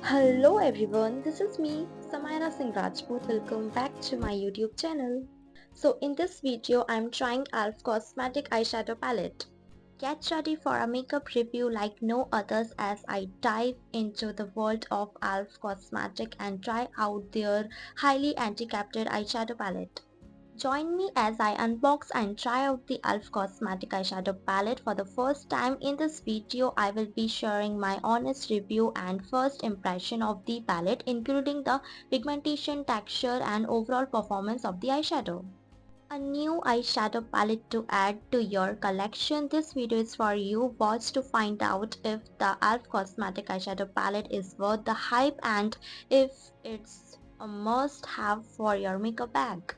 Hello everyone, this is me, Samaira Singh Rajput. Welcome back to my YouTube channel. So in this video, I'm trying e.l.f. Cosmetic Eyeshadow Palette. Get ready for a makeup review like no others as I dive into the world of e.l.f. Cosmetic and try out their highly anti-captured eyeshadow palette. Join me as I unbox and try out the e.l.f. Cosmetic Eyeshadow Palette for the first time. In this video, I will be sharing my honest review and first impression of the palette, including the pigmentation, texture and overall performance of the eyeshadow. A new eyeshadow palette to add to your collection. This video is for you. Watch to find out if the e.l.f. Cosmetic Eyeshadow Palette is worth the hype and if it's a must-have for your makeup bag.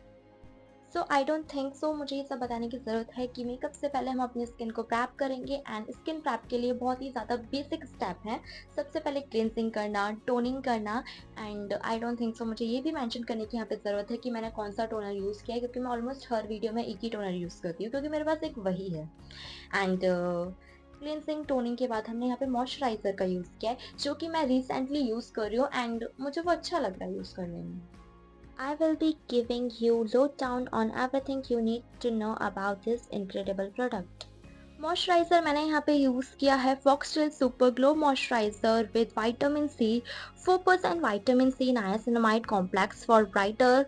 So I don't think so मुझे ये सब बताने की ज़रूरत है कि makeup से पहले हम अपनी स्किन को प्रैप करेंगे एंड स्किन प्रैप के लिए बहुत ही ज़्यादा बेसिक स्टेप हैं। सबसे पहले क्लिनजिंग करना, टोनिंग करना and I don't think so मुझे ये भी मेंशन करने की यहाँ पे ज़रूरत है कि मैंने कौन सा टोनर यूज़ किया है, क्योंकि मैं ऑलमोस्ट हर वीडियो में एक ही टोनर यूज़ करती हूँ क्योंकि मेरे पास एक वही है। एंड क्लिनजिंग टोनिंग के बाद हमने यहाँ पे मॉइस्चराइज़र का यूज़ किया है, जो कि मैं रिसेंटली यूज़ कर रही हूँ एंड मुझे वो अच्छा लग रहा है यूज़ करने में। I will be giving you lowdown on everything you need to know about this incredible product. Moisturiser मैंने यहाँ पे यूज़ किया है Foxtale super glow moisturiser with vitamin C 4% vitamin C niacinamide complex for brighter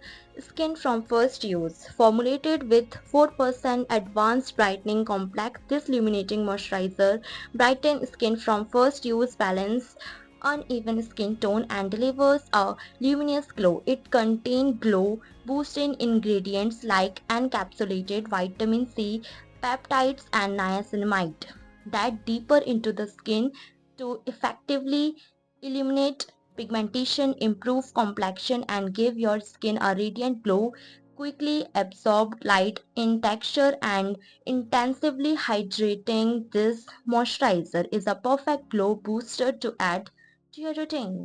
skin from first use. Formulated with 4% advanced brightening complex, this illuminating moisturizer brightens skin from first use, balance uneven skin tone and delivers a luminous glow. It contains glow boosting ingredients like encapsulated vitamin C, peptides and niacinamide that deeper into the skin to effectively eliminate pigmentation, improve complexion and give your skin a radiant glow. Quickly absorbed light in texture and intensively hydrating, this moisturizer is a perfect glow booster to add to your routine.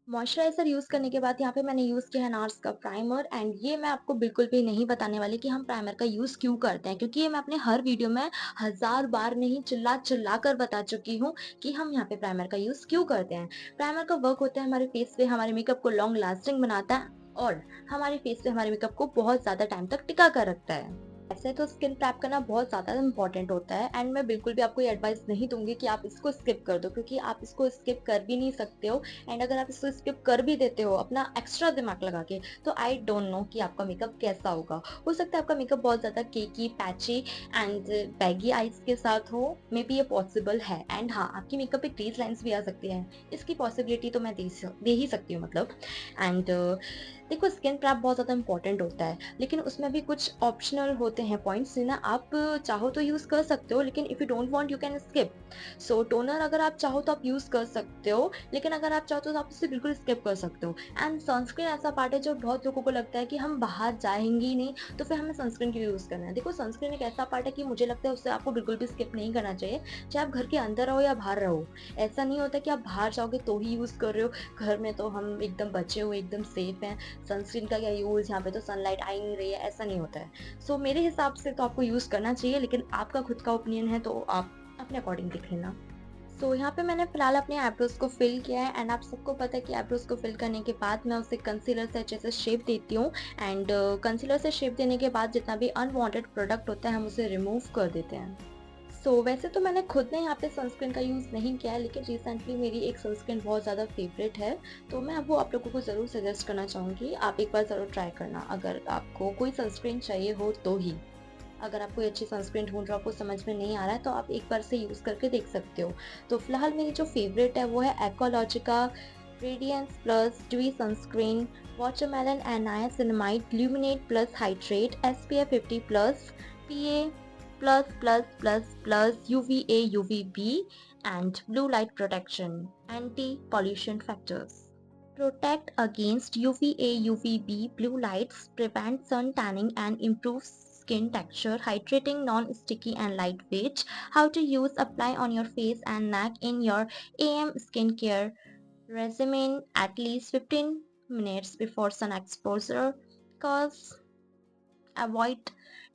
Moisturiser use करने के बाद यहाँ पे मैंने use किया है nurse का primer and ये मैं आपको बिल्कुल भी नहीं बताने वाली कि हम प्राइमर का यूज़ क्यों करते हैं, क्योंकि ये मैं अपने हर वीडियो में हज़ार बार नहीं चिल्ला कर बता चुकी हूँ कि हम यहाँ पे प्राइमर का यूज़ क्यों करते हैं। प्राइमर का वर्क होता है हमारे फेस पे हमारे मेकअप को लॉन्ग लास्टिंग बनाता है और हमारे फेस पे हमारे मेकअप को बहुत ज़्यादा टाइम तक टिका कर रखता है। ऐसे तो स्किन प्रैप करना बहुत ज़्यादा इम्पोर्टेंट होता है एंड मैं बिल्कुल भी आपको ये एडवाइस नहीं दूँगी कि आप इसको स्किप कर दो, क्योंकि आप इसको स्किप कर भी नहीं सकते हो एंड अगर आप इसको स्किप कर भी देते हो अपना एक्स्ट्रा दिमाग लगा के, तो आई डोंट नो कि आपका मेकअप कैसा होगा। हो सकता है आपका मेकअप बहुत ज़्यादा केकी, पैची एंड बैगी आईज़ के साथ हो, मे बी ये पॉसिबल है एंड हाँ, आपकी मेकअप पे क्रीज लाइन्स भी आ सकती हैं। इसकी पॉसिबिलिटी तो मैं दे ही सकती हूँ मतलब। एंड देखो स्किन प्रैप बहुत ज़्यादा इंपॉर्टेंट होता है, लेकिन उसमें भी कुछ ऑप्शनल होते हैं पॉइंट्स जिन्हें आप चाहो तो यूज़ कर सकते हो, लेकिन if you don't want you can skip. So toner अगर आप चाहो तो आप यूज़ कर सकते हो, लेकिन अगर आप चाहो तो आप इसे बिल्कुल स्किप कर सकते हो। एंड सनस्क्रीन ऐसा पार्ट है जो बहुत लोगों को लगता है कि हम बाहर जाएँगे ही नहीं, तो फिर हमें सनस्क्रीन क्यों यूज़ करना है। देखो सनस्क्रीन एक ऐसा पार्ट है कि मुझे लगता है उसे आपको बिल्कुल भी स्किप नहीं करना चाहिए, चाहे आप घर के अंदर रहो या बाहर रहो। ऐसा नहीं होता कि आप बाहर जाओगे तो ही यूज़ कर रहे हो, घर में तो हम एकदम बचे हुए, एकदम सेफ हैं, सनस्क्रीन का क्या यूज़, यहाँ पे तो सनलाइट आ ही नहीं रही है, ऐसा नहीं होता है। सो मेरे हिसाब से तो आपको यूज़ करना चाहिए, लेकिन आपका खुद का ओपिनियन है तो आप अपने अकॉर्डिंग देख लेना। सो यहाँ पे मैंने फ़िलहाल अपने आईब्रोज़ को फ़िल किया है एंड आप सबको पता है कि आईब्रोज़ को फ़िल करने के बाद मैं उसे कंसीलर से अच्छे से शेप देती हूँ एंड कंसीलर से शेप देने के बाद जितना भी अनवांटेड प्रोडक्ट होता है हम उसे रिमूव कर देते हैं। वैसे तो मैंने खुद ने यहाँ पे सनस्क्रीन का यूज़ नहीं किया है, लेकिन रिसेंटली मेरी एक सनस्क्रीन बहुत ज़्यादा फ़ेवरेट है, तो मैं वो आप लोगों को ज़रूर सजेस्ट करना चाहूँगी। आप एक बार ज़रूर ट्राई करना, अगर आपको कोई सनस्क्रीन चाहिए हो तो ही। अगर आप कोई अच्छी सनस्क्रीन ढूँढ रहे हो, आपको समझ में नहीं आ रहा है, तो आप एक बार इसे यूज़ करके देख सकते हो। तो फिलहाल मेरी जो फ़ेवरेट है वो है Aqualogica radiance plus dewy sunscreen watermelon and niacinamide luminate plus hydrate SPF 50+ PA plus UVA UVB and blue light protection anti-pollution factors. Protect against UVA UVB blue lights, prevent sun tanning and improves skin texture, hydrating, non-sticky and lightweight. How to use: apply on your face and neck in your AM skincare regimen at least 15 minutes before sun exposure. Cause avoid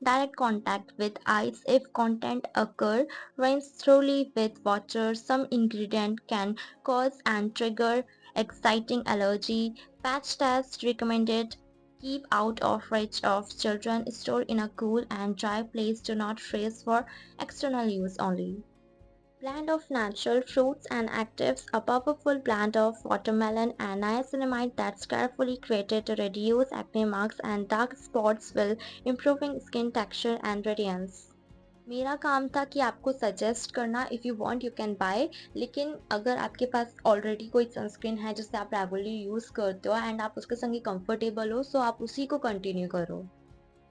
direct contact with eyes if contact occur. Rinse thoroughly with water. Some ingredient can cause and trigger exciting allergy, patch test recommended, keep out of reach of children, store in a cool and dry place, do not freeze for external use only. Blend of natural fruits and actives, a powerful blend of watermelon and niacinamide that's carefully created to reduce acne marks and dark spots while improving skin texture and radiance. मेरा काम था कि आपको suggest करना, if you want you can buy, लेकिन अगर आपके पास already कोई सनस्क्रीन है जिसे आप रेगुलरली यूज़ करते हो एंड आप उसके संग कंफर्टेबल हो, सो आप उसी को कंटिन्यू करो।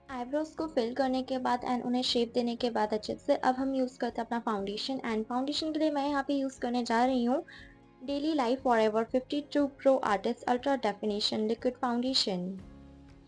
आईब्रोज को फिल करने के बाद एंड उन्हें शेप देने के बाद अच्छे से अब हम यूज़ करते हैं अपना फाउंडेशन, एंड फाउंडेशन के लिए मैं यहाँ पे यूज़ करने जा रही हूँ daily life forever 52 pro artist ultra definition liquid foundation.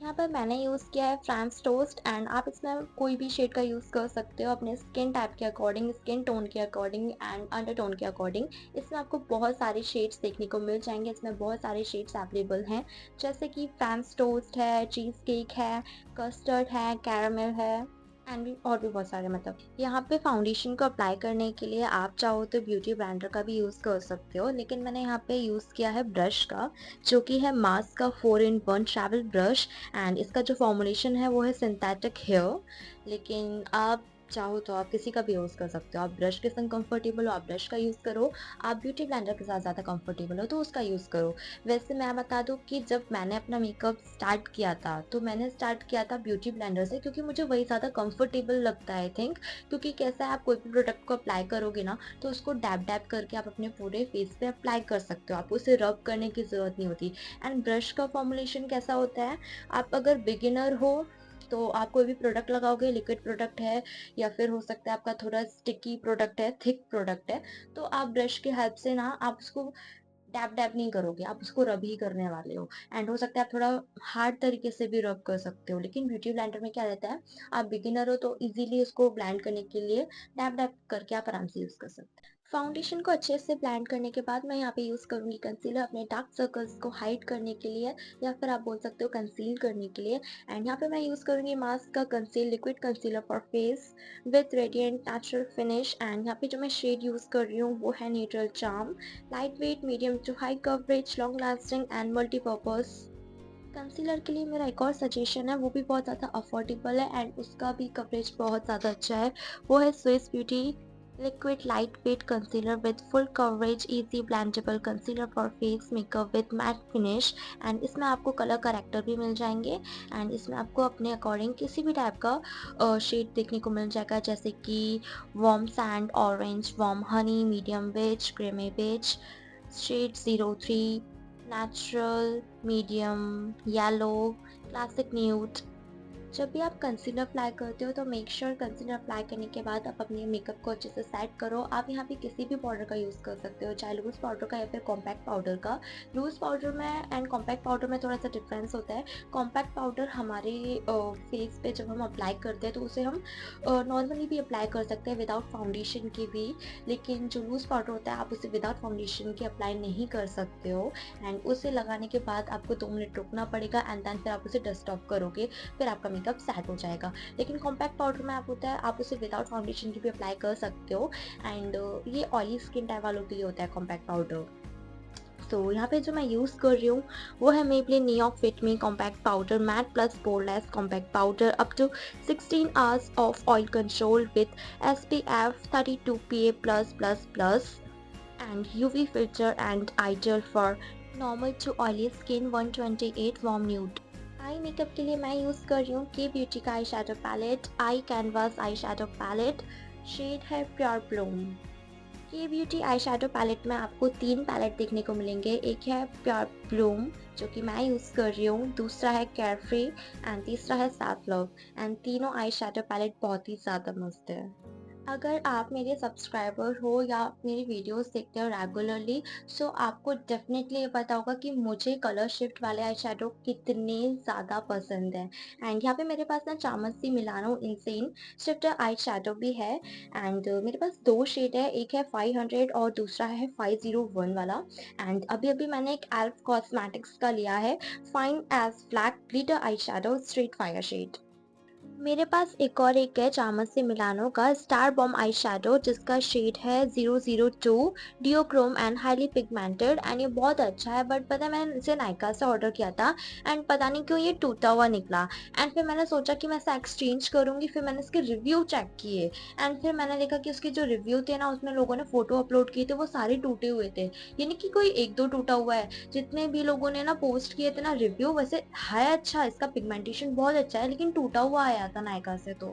यहाँ पर मैंने यूज़ किया है फ्रांस टोस्ट, एंड आप इसमें कोई भी शेड का यूज़ कर सकते हो अपने स्किन टाइप के अकॉर्डिंग, स्किन टोन के अकॉर्डिंग एंड अंडर टोन के अकॉर्डिंग। इसमें आपको बहुत सारे शेड्स देखने को मिल जाएंगे, इसमें बहुत सारे शेड्स अवेलेबल हैं, जैसे कि फ्रांस टोस्ट है, चीज़ केक है, कस्टर्ड है, कैरामल है एंड भी और भी बहुत सारे। मतलब यहाँ पे फाउंडेशन को अप्लाई करने के लिए आप चाहो तो ब्यूटी ब्लेंडर का भी यूज़ कर सकते हो, लेकिन मैंने यहाँ पे यूज़ किया है ब्रश का, जो कि है मार्स का 4 in 1 ट्रैवल ब्रश, एंड इसका जो फॉर्मुलेशन है वो है सिंथेटिक हेयर। लेकिन आप चाहो तो आप किसी का भी यूज़ कर सकते हो, आप ब्रश के संग कंफर्टेबल हो आप ब्रश का यूज़ करो, आप ब्यूटी ब्लेंडर के साथ ज़्यादा कंफर्टेबल हो तो उसका यूज़ करो। वैसे मैं बता दूँ कि जब मैंने अपना मेकअप स्टार्ट किया था तो मैंने स्टार्ट किया था ब्यूटी ब्लेंडर से, क्योंकि मुझे वही ज़्यादा कंफर्टेबल लगता है आई थिंक। क्योंकि कैसा है, आप कोई भी प्रोडक्ट को अप्लाई करोगे ना तो उसको डैब डैब करके आप अपने पूरे फेस पे अप्लाई कर सकते हो, आपको उसे रब करने की ज़रूरत नहीं होती। एंड ब्रश का फॉर्मुलेशन कैसा होता है, आप अगर बिगिनर हो तो आप कोई भी प्रोडक्ट लगाओगे, लिक्विड प्रोडक्ट है या फिर हो सकता है आपका थोड़ा स्टिकी प्रोडक्ट है, थिक प्रोडक्ट है, तो आप ब्रश की हेल्प से ना आप उसको डैब डैब नहीं करोगे, आप उसको रब ही करने वाले हो। एंड हो सकता है आप थोड़ा हार्ड तरीके से भी रब कर सकते हो, लेकिन ब्यूटी ब्लेंडर में क्या रहता है, आप बिगिनर हो तो इजीली उसको ब्लेंड करने के लिए डैब डैब करके आप आराम से यूज़ कर सकते हैं। फाउंडेशन को अच्छे से ब्लेंड करने के बाद मैं यहाँ पे यूज़ करूँगी कंसीलर अपने डार्क सर्कल्स को हाइड करने के लिए, या फिर आप बोल सकते हो कंसील करने के लिए। एंड यहाँ पे मैं यूज़ करूँगी मास्क का conceal liquid concealer for face with radiant natural finish, and यहाँ पे जो मैं शेड यूज़ कर रही हूँ वो है neutral charm, lightweight, medium to high coverage, long lasting and multi-purpose। Concealer के लिए मेरा एक और सजेशन है, वो भी बहुत ज़्यादा अफोर्डेबल है एंड उसका भी कवरेज बहुत ज़्यादा अच्छा है, वो है Swiss beauty liquid light weight concealer with full coverage easy blendable concealer for face makeup with matte finish. And इसमें आपको कलर करेक्टर भी मिल जाएंगे, एंड इसमें आपको अपने अकॉर्डिंग किसी भी टाइप का शेड देखने को मिल जाएगा, जैसे कि warm sand, orange, warm honey, medium beige, creamy beige, shade 03, natural, medium, yellow, classic nude. जब भी आप कंसीलर अप्लाई करते हो तो मेक श्योर कंसीलर अप्लाई करने के बाद आप अपने मेकअप को अच्छे से सेट करो। आप यहाँ पे किसी भी पाउडर का यूज़ कर सकते हो, चाहे लूज़ पाउडर का या फिर कॉम्पैक्ट पाउडर का। लूज़ पाउडर में एंड कॉम्पैक्ट पाउडर में थोड़ा सा डिफरेंस होता है। कॉम्पैक्ट पाउडर हमारे फेस पे जब हम अप्लाई करते हैं तो उसे हम नॉर्मली भी अप्लाई कर सकते हैं विदाउट फाउंडेशन के भी, लेकिन जो लूज़ पाउडर होता है आप उसे विदाउट फाउंडेशन के अप्लाई नहीं कर सकते हो। एंड उसे लगाने के बाद आपको 2 मिनट रुकना पड़ेगा एंड देन फिर आप उसे डस्ट ऑफ करोगे, फिर आपका मेकअप सेट हो जाएगा। लेकिन कॉम्पैक्ट पाउडर में आप होता है आप उसे विदाउट फाउंडेशन की भी अप्लाई कर सकते हो, एंड ये ऑयली स्किन टाइप वालों के लिए होता है कॉम्पैक्ट पाउडर। तो यहाँ पे जो मैं यूज़ कर रही हूँ वो है Maybelline neo fit me compact powder matte plus poreless compact powder up to 16 hours of oil control with SPF 32 PA+++ and UV filter and eye gel for normal to oily skin 128 warm nude। Eye makeup के लिए मैं use कर रही हूँ Kay Beauty का eye shadow palette, eye canvas eye shadow palette, shade है pure bloom. Kay Beauty eye shadow palette में आपको 3 पैलेट देखने को मिलेंगे, एक है प्योर ब्लूम जो कि मैं यूज़ कर रही हूँ, दूसरा है केयरफ्री एंड तीसरा है सैफ लव। एंड तीनों आई शेडो पैलेट बहुत ही ज़्यादा मस्त है। अगर आप मेरे सब्सक्राइबर हो या मेरी वीडियोस देखते हो रेगुलरली, सो आपको डेफिनेटली ये पता होगा कि मुझे कलर शिफ्ट वाले आई शेडो कितने ज़्यादा पसंद हैं। एंड यहाँ पे मेरे पास ना चामसी Milano insane shifter eye shadow भी है, एंड मेरे पास 2 शेड है, एक है 500 और दूसरा है 501 वाला। एंड अभी अभी मैंने एक एल्फ कॉस्मेटिक्स का लिया है fine age black glitter eye shadow street fire shade. मेरे पास एक और एक है चामच से मिलानो का स्टार बॉम आई शेडो जिसका शेड है 002 डियोक्रोम एंड हाईली पिगमेंटेड एंड ये बहुत अच्छा है। बट पता है मैंने इसे नायका से ऑर्डर किया था एंड पता नहीं क्यों ये टूटा हुआ निकला। एंड फिर मैंने सोचा कि मैं इसे एक्सचेंज करूंगी। फिर मैंने इसके रिव्यू चेक किए एंड फिर मैंने देखा कि उसके जो रिव्यू थे ना उसमें लोगों ने फोटो अपलोड किए थे वो सारे टूटे हुए थे। यानी कि कोई एक दो टूटा हुआ है। जितने भी लोगों ने ना पोस्ट किए थे ना रिव्यू वैसे है अच्छा, इसका पिगमेंटेशन बहुत अच्छा है लेकिन टूटा हुआ आया था नायका से। तो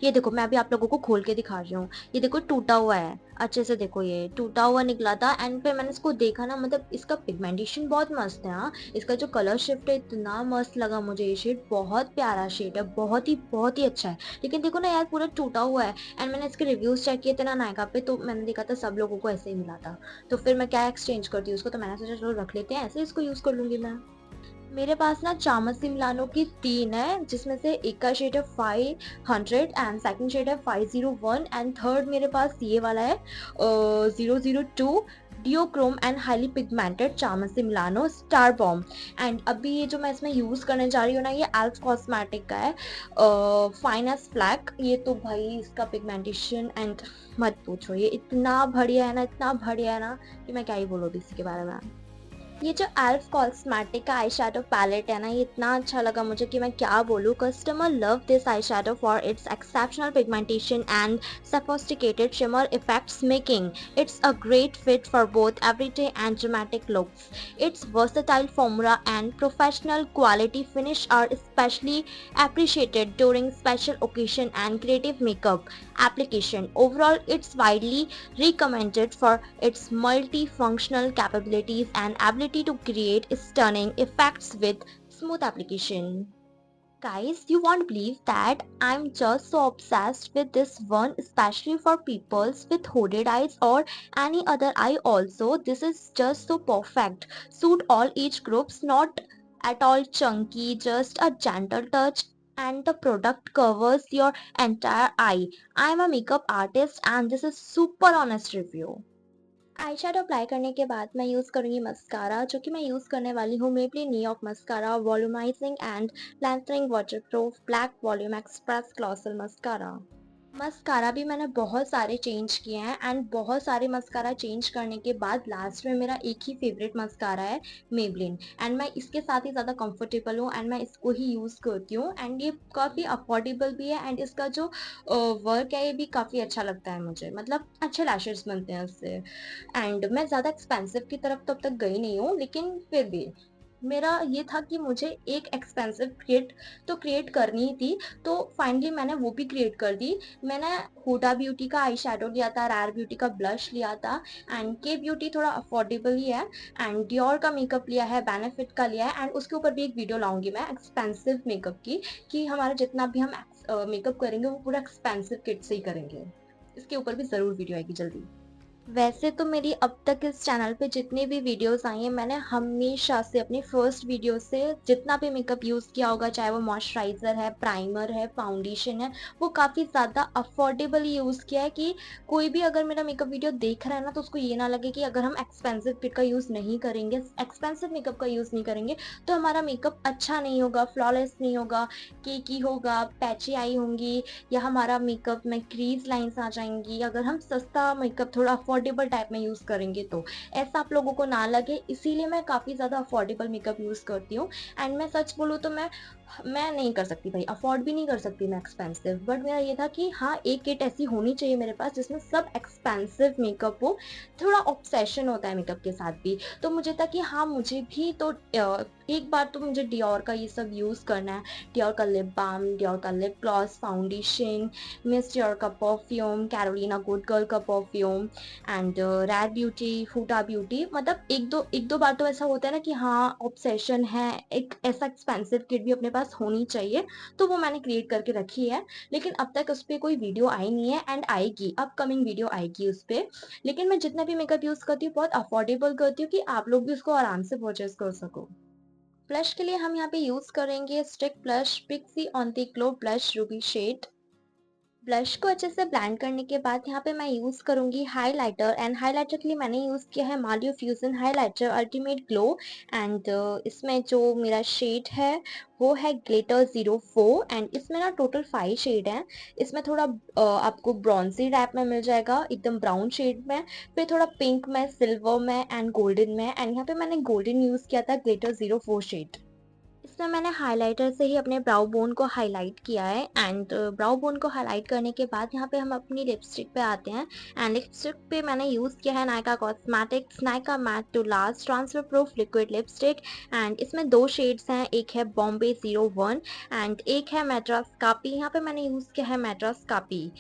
ये देखो मैं अभी आप लोगों को खोल के दिखा रही हूँ। ये देखो टूटा हुआ है, अच्छे से देखो ये टूटा हुआ निकला था। एंड फिर मैंने इसको देखा ना मतलब इसका पिगमेंटेशन बहुत मस्त है। हाँ इसका जो कलर शिफ्ट है इतना मस्त लगा मुझे। ये शेड बहुत प्यारा शेड है, बहुत ही अच्छा है। लेकिन देखो ना यार पूरा टूटा हुआ है। एंड मैंने इसके रिव्यूज चेक किए थे ना नायका पे तो मैंने देखा था सब लोगों को ऐसे ही मिला था। तो फिर मैं क्या एक्सचेंज करती हूँ उसको। तो मैंने सोचा चलो रख लेते हैं, ऐसे इसको यूज कर लूंगी मैं। मेरे पास ना चामच से मिलानो की 3 है जिसमें से एक का शेड है 500 एंड सेकंड शेड है 501 एंड थर्ड मेरे पास ये वाला है 002 डियोक्रोम एंड हाईली पिगमेंटेड चामच से मिलानो स्टार बॉम। एंड अभी ये जो मैं इसमें यूज करने जा रही हूँ ना ये एल्फ कॉस्मेटिक का है फाइनेस्ट फ्लैक। ये तो भाई इसका पिगमेंटेशन एंड मत पूछो, ये इतना बढ़िया है ना, इतना बढ़िया है ना कि मैं क्या ही बोलूँ अभी इसके बारे में। ये जो एल्फ कॉस्मेटिक का आई शैडो पैलेट है ना ये इतना अच्छा लगा मुझे कि मैं क्या बोलूँ। Customer love this eye shadow for its exceptional pigmentation and sophisticated shimmer effects, making it's a great fit for both everyday and dramatic looks. Its versatile formula and professional quality finish are especially appreciated during special occasion and creative makeup application. Overall, it's widely recommended for its multifunctional capabilities and ability to create stunning effects with smooth application. Guys, you won't believe that I'm just so obsessed with this one, especially for peoples with hooded eyes or any other eye also. This is just so perfect. Suit all age groups, not at all chunky, just a gentle touch and the product covers your entire eye. I'm a makeup artist and this is super honest review. Eye shadow apply करने के बाद मैं use करूँगी mascara जो कि मैं use करने वाली हूँ मेबलिन नी ऑफ mascara volumizing and lengthening waterproof black volume express colossal mascara. Mascara भी मैंने बहुत सारे चेंज किए हैं एंड बहुत सारे मस्कारा चेंज करने के बाद लास्ट में मेरा एक ही फेवरेट मस्कारा है मेबलिन। एंड मैं इसके साथ ही ज़्यादा कंफर्टेबल हूँ एंड मैं इसको ही यूज़ करती हूँ एंड ये काफ़ी अफोर्डेबल भी है एंड इसका जो वर्क है ये भी काफ़ी अच्छा लगता है मुझे। मतलब अच्छे लैशेस बनते हैं उससे। एंड मैं ज़्यादा एक्सपेंसिव की तरफ तो अब तक गई नहीं हूँ लेकिन फिर भी मेरा ये था कि मुझे एक एक्सपेंसिव क्रिएट तो क्रिएट करनी ही थी। तो फाइनली मैंने वो भी क्रिएट कर दी। मैंने हुडा ब्यूटी का आई शेडो लिया था, रैर ब्यूटी का ब्लश लिया था एंड के ब्यूटी थोड़ा अफोर्डेबल ही है एंड डियोर का मेकअप लिया है, बेनिफिट का लिया है एंड उसके ऊपर भी एक वीडियो लाऊंगी मैं एक्सपेंसिव मेकअप की कि हमारा जितना भी हम मेकअप करेंगे वो पूरा एक्सपेंसिव किट से ही करेंगे। इसके ऊपर भी ज़रूर वीडियो आएगी जल्दी। वैसे तो मेरी अब तक इस चैनल पे जितनी भी वीडियोस आई हैं मैंने हमेशा से अपनी फर्स्ट वीडियो से जितना भी मेकअप यूज़ किया होगा चाहे वो मॉइस्चराइज़र है, प्राइमर है, फाउंडेशन है, वो काफ़ी ज़्यादा अफोर्डेबल यूज़ किया है कि कोई भी अगर मेरा मेकअप वीडियो देख रहा है ना तो उसको ये ना लगे कि अगर हम एक्सपेंसिव किट का यूज़ नहीं करेंगे, एक्सपेंसिव मेकअप का यूज़ नहीं करेंगे तो हमारा मेकअप अच्छा नहीं होगा, फ्लॉलेस नहीं होगा, केकी होगा, पैची आई होंगी या हमारा मेकअप में क्रीज लाइंस आ जाएंगी अगर हम सस्ता मेकअप थोड़ा अफोर्डेबल टाइप में यूज़ करेंगे तो। ऐसा आप लोगों को ना लगे इसीलिए मैं काफ़ी ज़्यादा अफोर्डेबल मेकअप यूज़ करती हूँ। एंड मैं सच बोलूँ तो मैं नहीं कर सकती भाई, अफोर्ड भी नहीं कर सकती मैं एक्सपेंसिव। बट मेरा ये था कि हाँ एक किट ऐसी होनी चाहिए मेरे पास जिसमें सब एक्सपेंसिव मेकअप हो। थोड़ा ऑब्सेशन होता है मेकअप के साथ भी। तो मुझे था कि हाँ मुझे भी तो एक बार तो मुझे डियोर का ये सब यूज़ करना है। डियोर का लिप बाम, डियोर का lip gloss, foundation, Miss Dior का परफ्यूम, कैरोलिना गुड गर्ल का perfume and Rare Beauty, Huda Beauty. मतलब एक दो बार तो ऐसा होता है ना कि हाँ ऑब्सेशन है, एक ऐसा एक्सपेंसिव किट भी अपने पास होनी चाहिए। तो वो मैंने क्रिएट करके रखी है लेकिन अब तक उस पर कोई वीडियो आई नहीं है एंड आएगी, अपकमिंग वीडियो आएगी उस पर। लेकिन मैं जितना भी मेकअप यूज़ करती हूँ बहुत अफोर्डेबल करती हूँ कि आप लोग भी उसको आराम से परचेज कर सको। ब्लश के लिए हम यहाँ पे यूज़ करेंगे stick blush Pixi on the glow blush ruby shade. Blush को अच्छे से ब्लेंड करने के बाद यहाँ पे मैं यूज़ करूँगी हाइलाइटर एंड हाइलाइटर के लिए मैंने यूज़ किया है मालियो fusion highlighter ultimate glow and इसमें जो मेरा शेड है वो है ग्लिटर 04 एंड इसमें ना टोटल 5 शेड हैं। इसमें थोड़ा आपको ब्रॉन्जी टाइप में मिल जाएगा एकदम ब्राउन शेड में, फिर थोड़ा पिंक में, सिल्वर में एंड गोल्डन में एंड यहाँ पे मैंने गोल्डन यूज़ किया था ग्लिटर 04 शेड। इसमें मैंने हाइलाइटर से ही अपने ब्राउ बोन को हाइलाइट किया है एंड ब्राउ बोन को हाइलाइट करने के बाद यहाँ पे हम अपनी लिपस्टिक पे आते हैं एंड लिपस्टिक पे मैंने यूज़ किया है Nykaa cosmetics Nykaa matte to last transfer proof liquid lipstick and इसमें 2 शेड्स हैं, एक है बॉम्बे 01 एंड एक है मैड्रास कापी। यहाँ पे मैंने यूज़ किया है मैड्रास कापी,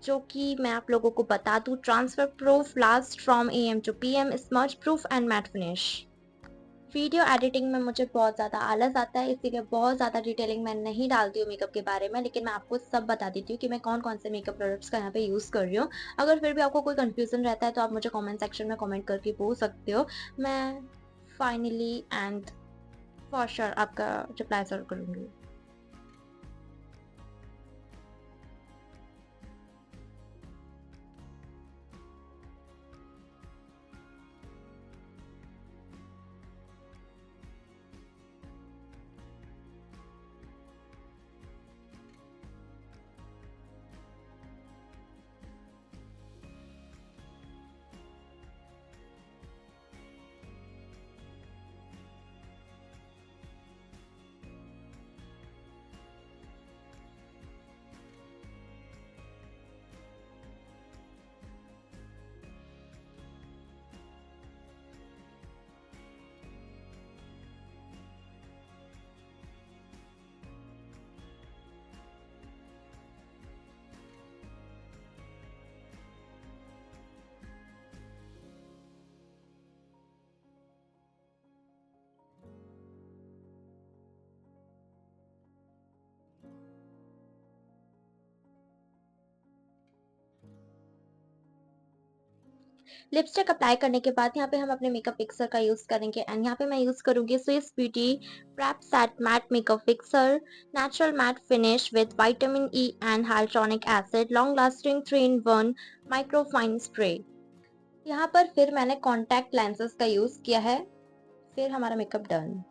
जो कि मैं आप लोगों को बता दूँ transfer proof last from AM to PM smudge proof and matte finish. Video editing में मुझे बहुत ज़्यादा आलस आता है, इसीलिए बहुत ज़्यादा डिटेलिंग मैं नहीं डालती हूँ मेकअप के बारे में, लेकिन मैं आपको सब बता देती हूँ कि मैं कौन-कौन से मेकअप प्रोडक्ट्स का यहाँ पे यूज़ कर रही हूँ। अगर फिर भी आपको कोई कन्फ्यूज़न रहता है तो आप मुझे कमेंट सेक्शन में कमेंट करके पूछ सकते हो। मैं फाइनली एंड फॉर श्योर आपका रिप्लाई ज़रूर करूँगी। लिपस्टिक अप्लाई करने के बाद यहाँ पे हम अपने मेकअप फिक्सर का यूज़ करेंगे एंड यहाँ पे मैं यूज़ करूँगी Swiss Beauty prep set matte makeup fixer natural matte finish with vitamin E and hyaluronic acid long lasting 3 in 1 micro fine spray. यहाँ पर फिर मैंने कॉन्टैक्ट लेंसेज का यूज़ किया है, फिर हमारा makeup done.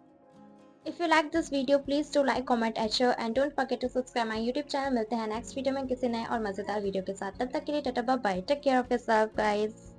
If you like this video please do like comment and share and don't forget to subscribe my YouTube channel. मिलते हैं नेक्स्ट वीडियो में किसी नए और मजेदार वीडियो के साथ, तब तक के लिए tata bye bye, take care of yourself guys.